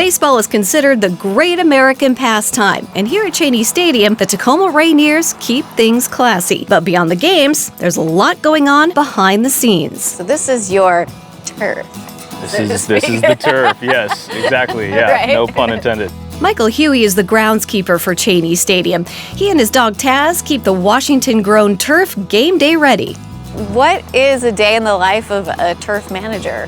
Baseball is considered the great American pastime, and here at Cheney Stadium, the Tacoma Rainiers keep things classy. But beyond the games, there's a lot going on behind the scenes. So this is your turf. This is the turf, yes, exactly, yeah, Right. No pun intended. Michael Huey is the groundskeeper for Cheney Stadium. He and his dog Taz keep the Washington-grown turf game day ready. What is a day in the life of a turf manager?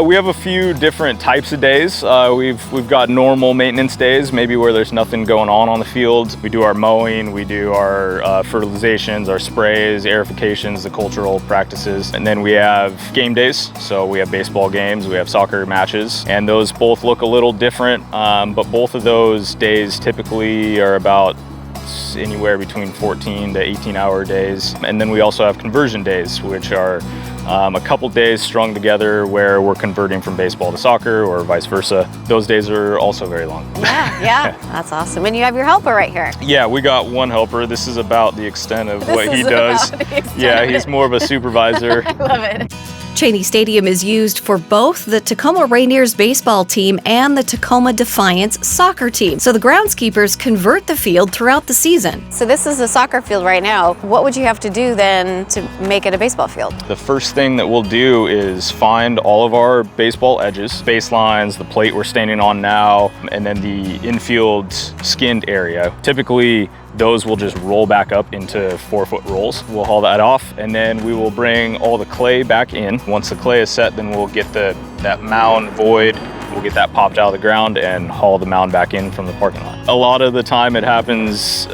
We have a few different types of days. We've got normal maintenance days, maybe where there's nothing going on the field. We do our mowing, we do our fertilizations, our sprays, aerifications, the cultural practices. And then we have game days. So we have baseball games, we have soccer matches, and those both look a little different. But both of those days typically are about anywhere between 14 to 18-hour days. And then we also have conversion days, which are a couple days strung together where we're converting from baseball to soccer or vice versa. Those days are also very long. Yeah, that's awesome. And you have your helper right here. Yeah, we got one helper. This is about the extent of what he This is does. about the extent Yeah, of he's it. more of a supervisor. I love it. Cheney Stadium is used for both the Tacoma Rainiers baseball team and the Tacoma Defiance soccer team. So the groundskeepers convert the field throughout the season. So this is a soccer field right now. What would you have to do then to make it a baseball field? The first thing that we'll do is find all of our baseball edges, baselines, the plate we're standing on now, and then the infield skinned area. Typically, those will just roll back up into 4-foot rolls. We'll haul that off, and then we will bring all the clay back in. Once the clay is set, then we'll get that mound void. We'll get that popped out of the ground and haul the mound back in from the parking lot. A lot of the time it happens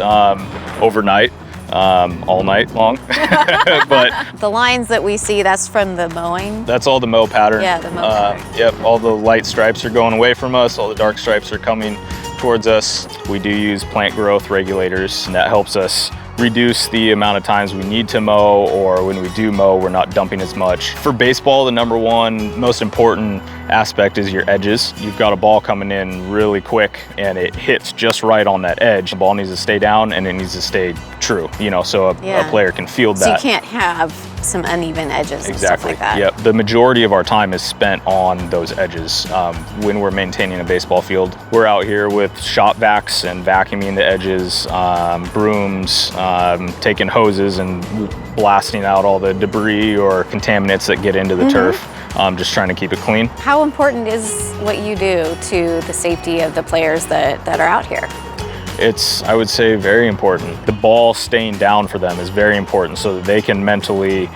overnight. All night long. But The lines that we see, that's from the mowing. that's all the mow pattern. Yeah, the mow pattern. Yep, all the light stripes are going away from us, all the dark stripes are coming towards us. We do use plant growth regulators, and that helps us reduce the amount of times we need to mow, or when we do mow, we're not dumping as much. For baseball, the number one most important aspect is your edges. You've got a ball coming in really quick and it hits just right on that edge. The ball needs to stay down and it needs to stay true, so a player can feel So that. you can't have some uneven edges and stuff Exactly. like that. Yep. The majority of our time is spent on those edges when we're maintaining a baseball field. We're out here with shop vacs and vacuuming the edges, brooms, taking hoses and blasting out all the debris or contaminants that get into the turf. Just trying to keep it clean. How important is what you do to the safety of the players that are out here? It's, I would say, very important. The ball staying down for them is very important so that they can mentally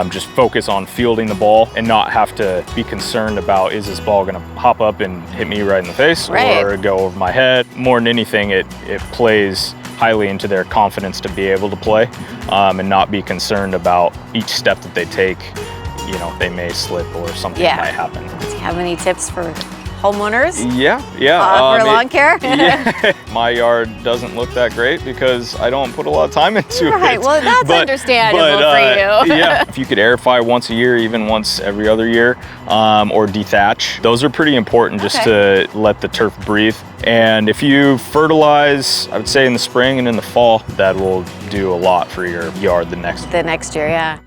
just focus on fielding the ball and not have to be concerned about, is this ball gonna hop up and hit me right in the face or go over my head? More than anything, it plays highly into their confidence to be able to play and not be concerned about each step that they take. They may slip or something might happen. Do you have any tips for homeowners? Yeah. For lawn care? Yeah. My yard doesn't look that great because I don't put a lot of time into it. Right, well that's understandable for you. Yeah, if you could airify once a year, even once every other year, or dethatch, those are pretty important just to let the turf breathe. And if you fertilize, I would say in the spring and in the fall, that will do a lot for your yard the next The next year, yeah.